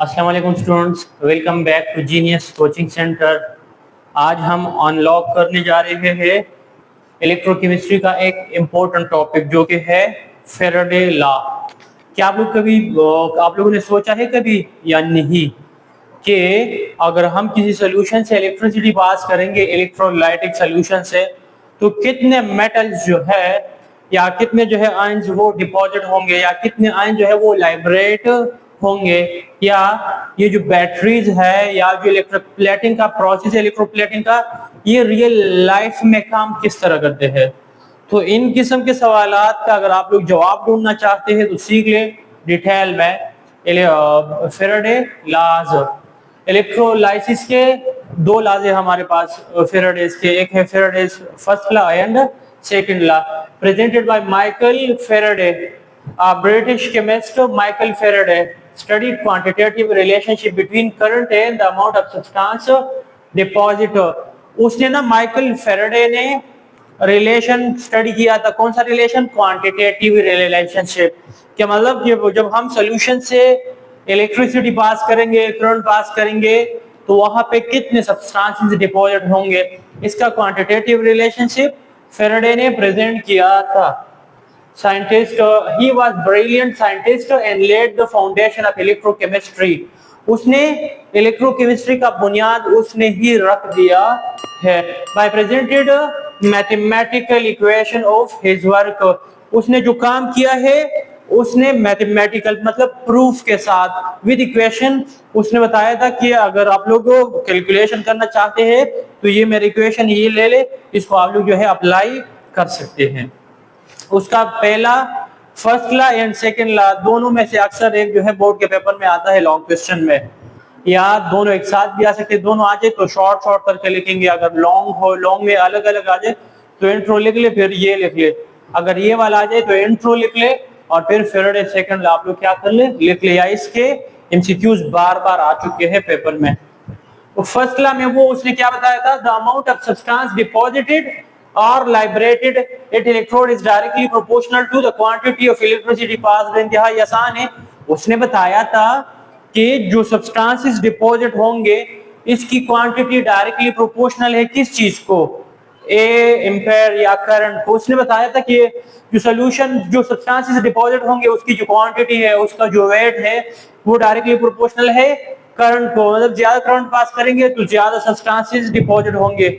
अस्सलाम वालेकुम students, welcome back to Genius Coaching Centre. आज हम अनलॉक करने जा रहे हैं इलेक्ट्रोकेमिस्ट्री का एक इम्पोर्टेंट टॉपिक जो कि है फैराडे लॉ। क्या आप लोगों ने सोचा है कभी या नहीं कि अगर हम किसी सोल्यूशन से इलेक्ट्रिसिटी पास करेंगे इलेक्ट्रोलाइटिक सोल्यूशन से, तो कितने मेटल्स जो है या कितने जो है आयंस वो डिपॉजिट होंगे या कितने आयन जो है वो लाइब्रेट होंगे, या ये जो बैटरीज है या जो इलेक्ट्रोप्लेटिंग का प्रोसेस है इलेक्ट्रोप्लेटिंग का, ये रियल लाइफ में काम किस तरह करते हैं। तो इन किस्म के सवालात का अगर आप लोग जवाब ढूंढना चाहते हैं तो सीख ले डिटेल में फैराडे लॉज। इलेक्ट्रोलाइसिस के दो लॉज है हमारे पास फैराडेज के, एक है Faraday's first law and second law, presented by Michael Faraday. British chemist Michael Faraday studied quantitative relationship between current and the amount of substance deposit। उसने ना माइकल फैराडे ने रिलेशन स्टडी किया था। कौन सा रिलेशन? Quantitative relationship. क्या मतलब जब हम सोल्यूशन से इलेक्ट्रिसिटी पास करेंगे, करंट पास करेंगे, तो वहां पे कितने सब्सटेंसेस डिपॉजिट होंगे, इसका क्वांटिटेटिव रिलेशनशिप फैराडे ने प्रेजेंट किया था। Scientist, he was brilliant scientist and laid the foundation of electrochemistry। उसने इलेक्ट्रोकेमिस्ट्री का बुनियाद उसने ही रख दिया है। By presented mathematical equation of his work। उसने जो काम किया है उसने मैथमेटिकल मतलब प्रूफ के साथ विद इक्वेशन उसने बताया था कि अगर आप लोग कैलकुलेशन करना चाहते हैं तो ये मेरी इक्वेशन ये ले ले, इसको आप लोग जो है अप्लाई कर सकते हैं। उसका पहला first law and second law दोनों में से अक्सर एक जो है बोर्ड के पेपर में आता है लॉन्ग क्वेश्चन में, या दोनों एक साथ भी आ सकते हैं। दोनों आ जाए तो शॉर्ट शॉर्ट करके लिखेंगे, अगर लॉन्ग हो लॉन्ग में अलग अलग आ जाए तो इंट्रो लिख ले, फिर ये लिख ले। अगर ये वाला आ जाए तो इंट्रो लिख ले और फिर फैराडे सेकंड लॉ आप लोग क्या कर ले, लिख ले, या इसके एमसीक्यूज बार बार आ चुके हैं पेपर में। तो फर्स्ट लॉ में वो उसने क्या बताया था, the amount of substance deposited or liberated at electrode is directly proportional to the quantity of electricity passed। इंतहाई आसान है। उसने बताया था कि जो सब्सटेंसेस डिपॉजिट होंगे इसकी क्वांटिटी डायरेक्टली प्रोपोर्शनल है किस चीज को, ए एम्पेयर या करंट को। उसने बताया था कि जो सोल्यूशन जो सब्सटेंसेस डिपॉजिट होंगे उसकी जो क्वांटिटी है उसका जो वेट है वो डायरेक्टली प्रोपोर्शनल है करंट को। मतलब ज्यादा करंट पास करेंगे तो ज्यादा सब्सटेंसेस डिपॉजिट होंगे,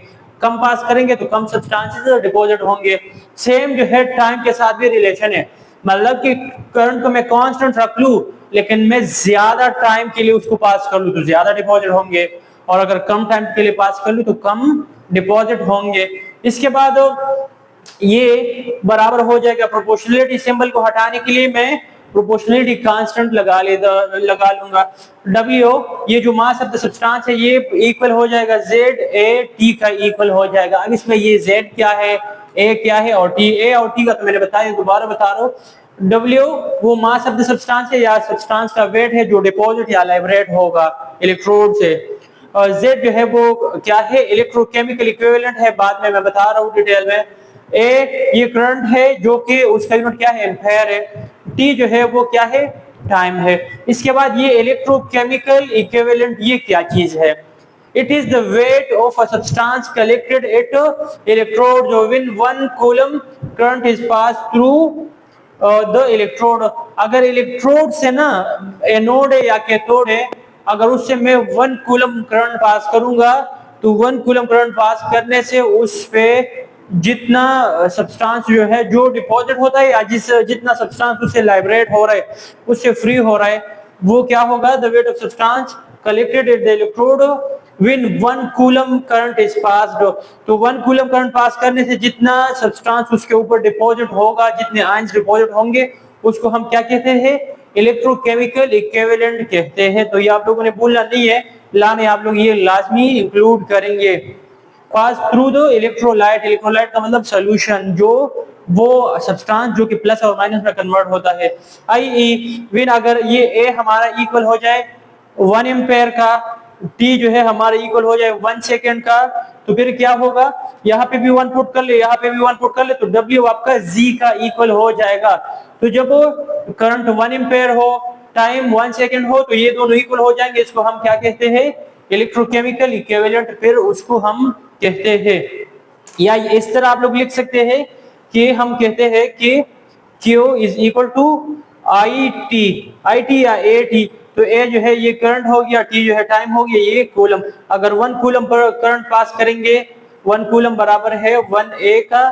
कम पास करेंगे तो कम सब्सटेंसेस डिपॉजिट होंगे। सेम जो है टाइम के साथ भी रिलेशन है, मतलब कि करंट को मैं कांस्टेंट रख लूं लेकिन मैं ज्यादा टाइम के लिए उसको पास कर लूं तो ज्यादा डिपॉजिट होंगे, और अगर कम टाइम के लिए पास कर लूं तो कम डिपॉजिट होंगे। इसके बाद ये बराबर हो जाएगा, प्रोपोर्शनलिटी सिंबल को हटाने के लिए मैं प्रोपोर्शनलिटी कांस्टेंट लगा लूंगा। W ये जो मास ऑफ द सब्सटेंस है ये इक्वल हो जाएगा ZAT का इक्वल हो जाएगा। अब इसमें ये Z क्या है, A क्या है और T, A और T का तो मैंने बताया, दोबारा बता रहा हूँ। W वो मास ऑफ द सब्सटेंस है या सब्सटेंस का वेट है जो डिपॉजिट या लाइब्रेट होगा इलेक्ट्रोड से, और Z जो है वो क्या है, इलेक्ट्रोकेमिकल इक्विवेलेंट है, बाद में मैं बता रहा हूँ डिटेल में। ए ये करंट है जो कि उसका यूनिट क्या है, एम्पेयर है। टी जो है वो क्या है, टाइम है। इसके बाद ये इलेक्ट्रोकेमिकल इक्विवेलेंट ये क्या चीज है, it is the weight of a substance collected at electrode जो when 1 coulomb current is pass through the electrode. अगर इलेक्ट्रोड से ना एनोड है या कैथोड है, अगर उससे मैं 1 कूलम करंट पास करूंगा तो 1 कूलम करंट पास करने से उस पे जितना सब्सटेंस जो है जो डिपॉजिट होता है या जितना सब्सटेंस उससे लाइब्रेट हो रहा है उससे फ्री हो रहा है वो क्या होगा, the weight of substance collected at the electrode when 1 coulomb current is passed. तो 1 कूलम करंट पास करने से जितना सब्सटेंस उसके ऊपर डिपॉजिट होगा, जितने आयंस डिपॉजिट होंगे, उसको हम क्या कहते हैं, इलेक्ट्रोकेमिकल इक्विवेलेंट कहते हैं। तो ये आप लोगों ने भूलना नहीं है, लाने आप लोग ये लाजमी इंक्लूड करेंगे। पास थ्रू द इलेक्ट्रोलाइट, इलेक्ट्रोलाइट का मतलब सॉल्यूशन, जो वो सब्सटेंस जो कि प्लस और माइनस में कन्वर्ट होता है। आई व्हेन अगर ये ए हमारा इक्वल हो जाए 1 एम्पेयर का, टी जो है हमारा इक्वल हो जाए 1 सेकेंड का, तो फिर क्या होगा, यहाँ पे भी 1 पुट कर ले, यहाँ पे भी 1 पुट कर ले, तो W आपका Z का इक्वल हो जाएगा। तो जब करंट 1 एम्पेयर हो टाइम 1 सेकेंड हो तो ये दोनों इक्वल हो जाएंगे, इसको हम क्या कहते हैं, इलेक्ट्रोकेमिकल इक्विवेलेंट, फिर उसको हम कहते हैं। या इस तरह आप लोग लिख सकते हैं कि हम कहते हैं कि Q is equal to I T या ए टी, तो ए जो है ये करंट हो गया, टी जो है टाइम हो गया, ये कूलम। अगर 1 कूलम पर करंट पास करेंगे, 1 कूलम बराबर है 1 ए का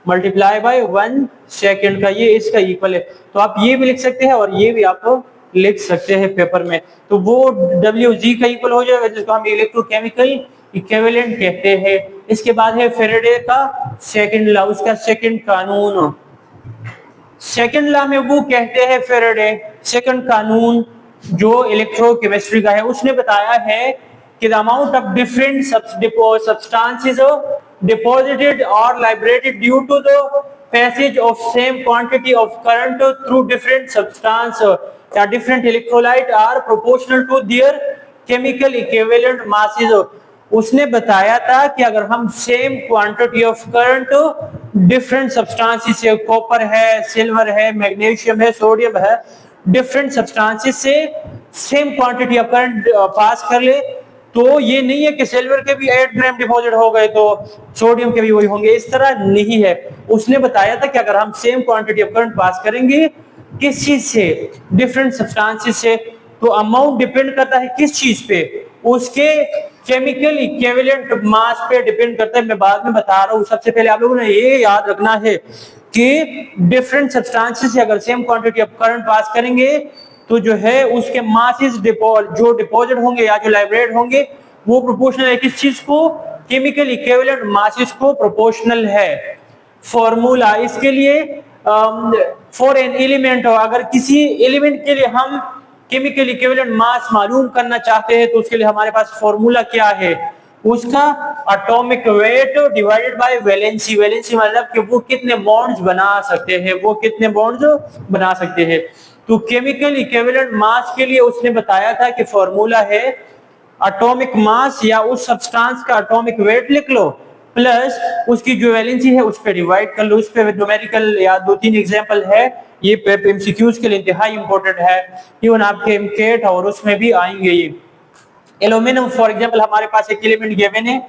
मल्टीप्लाई बाय 1 सेकेंड का, ये इसका इक्वल है। तो आप ये भी लिख सकते हैं और ये भी आप लिख सकते हैं पेपर में, तो वो डब्ल्यू जी का इक्वल हो जाएगा, जिसको हम इलेक्ट्रोकेमिकल इक्विवेलेंट कहते हैं। इसके बाद है फेरेडे का सेकंड लॉ, उसका सेकंड कानून। सेकंड लॉ में वो कहते हैं फेरेडे, सेकंड कानून जो इलेक्ट्रोकेमिस्ट्री का है, उसने बताया है कि the amount of different substances deposited or liberated due to the passage of same quantity of current through different substance या different electrolyte are proportional to their chemical equivalent masses। उसने बताया था कि अगर हम same quantity of current different substances से, copper है, silver है, मैग्नीशियम है, सोडियम है, डिफरेंट सब्सटेंसेस से same quantity of current pass कर ले, तो ये नहीं है कि सिल्वर के भी 8 ग्राम डिपॉजिट हो गए तो सोडियम के भी वही होंगे, इस तरह नहीं है। उसने बताया था कि अगर हम same quantity of current pass करेंगे किस चीज से, डिफरेंट सब्सटेंसेस से, तो अमाउंट डिपेंड करता है किस चीज पे, उसके केमिकल इक्विवेलेंट मास पे डिपेंड करता है। मैं बाद में बता रहा हूँ, सबसे पहले आप लोगों ने ये याद रखना है कि डिफरेंट सब्सटेंसेस से अगर same quantity of current pass करेंगे तो जो है उसके मासेस जो डिपॉजिट होंगे या जो लाइब्रेट होंगे वो प्रोपोर्शनल है किस चीज को, केमिकल इक्विवेलेंट मासेस को प्रोपोर्शनल है। फॉर्मूला इसके लिए फॉर एन एलिमेंट, अगर किसी एलिमेंट के लिए हम केमिकल इक्विवेलेंट मास मालूम करना चाहते हैं तो उसके लिए हमारे पास फॉर्मूला क्या है, उसका atomic weight divided by valency. Valency मतलब कि वो कितने बॉन्ड्स बना सकते हैं, वो कितने बॉन्ड्स बना सकते हैं। तो केमिकल इक्विवेलेंट मास के लिए उसने बताया था कि फॉर्मूला है एटॉमिक मास या उस सब्सटेंस का एटॉमिक वेट लिख लो प्लस उसकी जो वैलेंसी है उस पर डिवाइड कर लो। उस पे न्यूमेरिकल या 2-3 एग्जांपल है, ये एमसीक्यूज के लिए इंतहाई इंपॉर्टेंट है, इवन आपके एमकेट और उसमें भी आएंगे। ये एल्यूमिनियम फॉर एग्जांपल हमारे पास एक एलिमेंट गिवन है,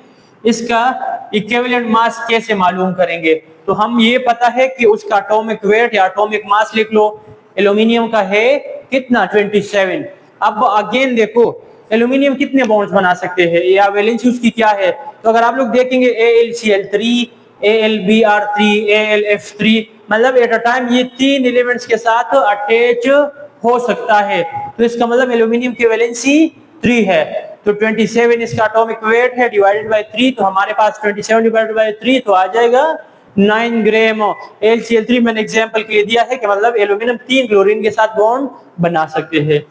इसका इक्विवेलेंट मास कैसे मालूम करेंगे, तो हम ये पता है कि उसका एटॉमिक वेट या एटॉमिक मास लिख लो। एल्यूमिनियम का है कितना 27। अब अगेन देखो एल्यूमिनियम कितने बॉन्ड्स बना सकते हैं या वैलेंसी उसकी क्या है, तो अगर आप लोग देखेंगे AlCl3, AlBr3, AlF3, मतलब एट अ टाइम ये 3 एलिमेंट्स के साथ अटैच हो सकता है, तो इसका मतलब एल्यूमिनियम की वैलेंसी 3 है। तो 27 इसका एटॉमिक वेट है डिवाइडेड बाय 3, तो हमारे पास 27 डिवाइडेड बाय 3 तो आ जाएगा 9 ग्राम। AlCl3 मैंने एग्जांपल के लिए दिया है कि मतलब एल्यूमिनियम 3 क्लोरीन के साथ बॉन्ड बना सकते हैं।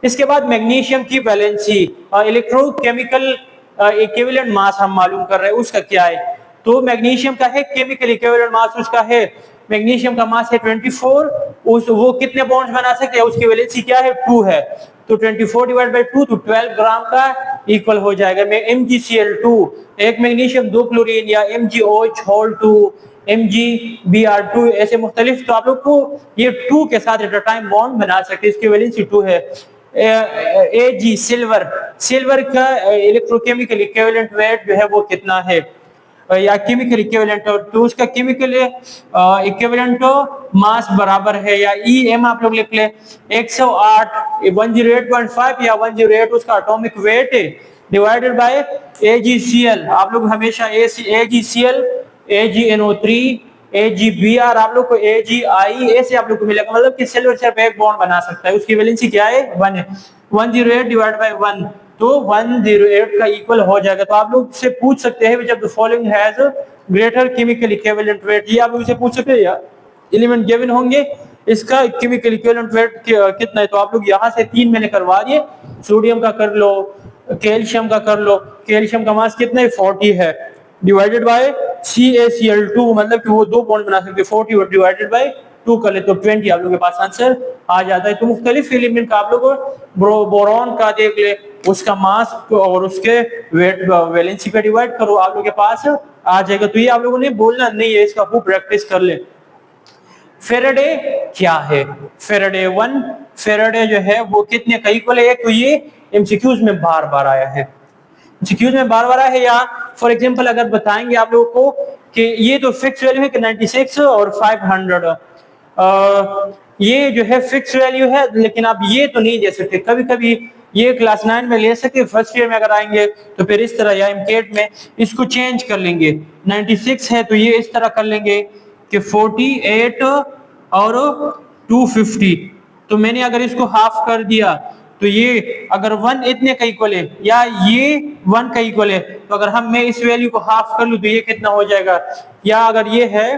इसके बाद मैग्नीशियम की वैलेंसी और इलेक्ट्रोकेमिकल इक्विवेलेंट मास हम मालूम कर रहे हैं, उसका क्या है, तो मैग्नीशियम का है केमिकल इक्विवेलेंट मास उसका है, मैग्नीशियम का मास है 24, वो कितने बॉन्ड्स बना सकते हैं, उसकी वैलेंसी क्या है 2 है, तो 24 डिवाइड बाय 2 तो 12 ग्राम का इक्वल हो जाएगा। में MgCl2 एक मैग्नीशियम 2 क्लोरीन या MgOH2 MgBr2 ऐसे मुख्तलिफ, तो आप लोग को ये 2 के साथ एट अ टाइम बॉन्ड बना सकते हैं, इसकी वैलेंसी 2 है। Ag सिल्वर, सिल्वर का इलेक्ट्रोकेमिकल इक्विवेलेंट वेट जो है वो कितना है या केमिकल इक्विवेलेंट, तो उसका केमिकल इक्विवेलेंट मास बराबर है या EM आप लोग लिख ले 108 108.5 या 108 उसका एटॉमिक वेट है डिवाइडेड बाय AgCl। आप लोग हमेशा AgCl AgNO3 AgBr आप लोग को AgI ऐसे आप लोग को मिलेगा, मतलब कि सिल्वर सिर्फ एक बॉन्ड बना सकता है, उसकी वैलेंसी क्या है 1 है। 108 डिवाइड बाय 1 तो 108 का इक्वल हो जाएगा। तो आप लोग से पूछ सकते हैं जब the following has greater chemical equivalent weight, ये आप लोग से पूछ सकते हैं या एलिमेंट गिवन होंगे इसका केमिकल इक्विवेलेंट वेट कितना है, तो आप लोग यहाँ से 3 मैंने करवा दिए, सोडियम का कर लो, कैल्शियम का कर लो, कैल्शियम का मास कितना है 40 है डिवाइडेड बाय CaCl2 मतलब कि वो 2 बॉन्ड बना सकते हैं, 40 और डिवाइडेड बाय 2 कर ले तो 20 आप लोगों के पास आंसर आ जाता है। तो मुख्तलिफ एलिमेंट का आप लोग बोरॉन का देख ले, उसका मास और उसके वेट वैलेंसी पे डिवाइड करो, आप लोगों के पास आ जाएगा। तो ये आप लोगों ने बोलना नहीं है, इसका खूब प्रैक्टिस कर ले। फेराडे क्या है, फेराडे 1 फेराडे जो है वो कितने का इक्वल है। तो ये एमसीक्यूज में बार बार आया है, एमसीक्यूज में बार बार आया है। या फॉर एग्जांपल अगर बताएंगे आप लोगों को कि ये तो फिक्स वैल्यू है कि 96 और 500, ये जो है फिक्स वैल्यू है, लेकिन आप ये तो नहीं दे सकते। कभी कभी ये क्लास 9 में ले सकते, फर्स्ट ईयर में अगर आएंगे तो फिर इस तरह, या एमकेट में इसको चेंज कर लेंगे। 96 है तो ये इस तरह कर लेंगे कि 48 और 250। तो मैंने अगर इसको हाफ कर दिया तो ये अगर 1 इतने का इक्वल है या ये 1 का इक्वल है, तो अगर मैं इस वैल्यू को हाफ कर लूं तो ये कितना हो जाएगा। या अगर ये है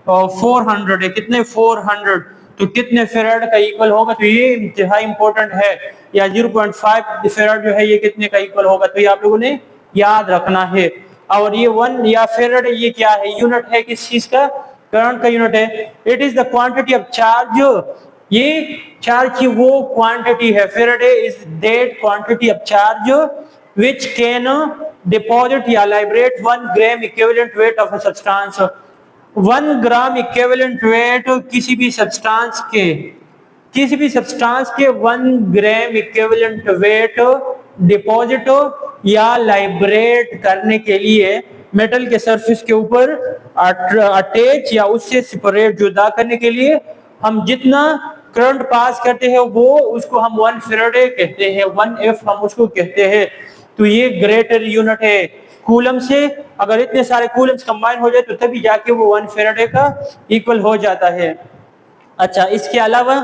400 है, कितने 400, तो कितने फेराड का इक्वल होगा। तो ये इंतहाई इंपॉर्टेंट है। या 0.5 फेराड जो है ये कितने का इक्वल होगा, तो ये आप लोगों ने याद रखना है। और ये 1 या फेराड ये क्या है, यूनिट है किस चीज का, करंट का यूनिट है। It is the quantity of charge, ये चार्ज की वो क्वांटिटी है। Faraday is that quantity of charge which can deposit या liberate 1 gram equivalent weight of a substance. 1 gram equivalent weight किसी भी सब्सटेंस के 1 ग्राम इक्विवेलेंट वेट डिपॉजिट या liberate करने के लिए मेटल के सरफेस के ऊपर अटैच या उससे सेपरेट जुदा करने के लिए हम जितना करंट पास करते हैं वो उसको हम 1 फेराडे कहते हैं, 1F हम उसको कहते हैं। तो ये ग्रेटर यूनिट है कूलम से। अगर इतने सारे कूलम्स कंबाइन हो जाए तो तभी जाके वो 1 फेराडे का इक्वल हो जाता है। अच्छा, इसके अलावा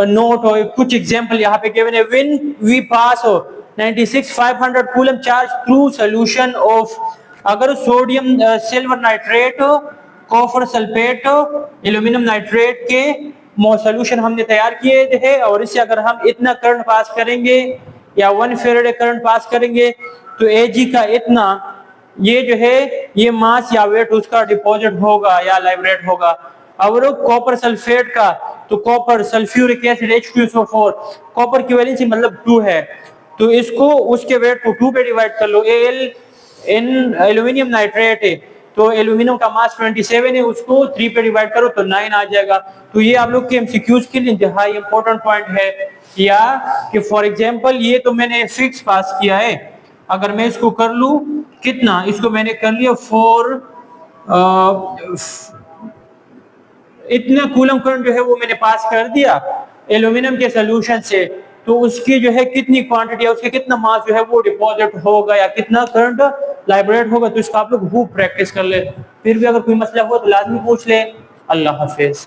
नोट और कुछ एग्जांपल यहाँ पे गिवन है। When we pass 96,500 coulomb charge through solution of, अगर sodium silver nitrate, copper sulphate, aluminium nitrate के सॉल्यूशन हमने तैयार किए थे, और इससे अगर हम इतना करंट पास करेंगे या 1 फेराडे करंट पास करेंगे तो Ag का इतना, ये जो है ये मास या वेट उसका डिपॉजिट होगा या लाइब्रेट होगा। और कॉपर सल्फेट का, तो copper sulphuric acid H2SO4, copper की वैलेंसी मतलब 2 है, तो इसको उसके वेट को 2 पे डिवाइड कर लो। Al इन एल्यूमिनियम नाइट्रेट है तो एल्यूमिनियम का मास 27 है, उसको 3 पे डिवाइड करो तो 9 आ जाएगा। तो ये आप लोग के एमसीक्यूज के लिए इंतहाई इंपॉर्टेंट पॉइंट है। या कि फॉर एग्जांपल ये तो मैंने फिक्स पास किया है, अगर मैं इसको कर लूं कितना, इसको मैंने कर लिया 4 इतना कूलम करंट जो है वो मैंने पास कर दिया एल्यूमिनियम के सॉल्यूशन से, तो उसकी जो है कितनी क्वांटिटी है, उसके कितना मास जो है वो डिपॉजिट होगा या कितना करंट लाइब्रेट होगा। तो इसका आप लोग खूब प्रैक्टिस कर ले, फिर भी अगर कोई मसला हो तो लाजमी पूछ ले। अल्लाह हाफिज।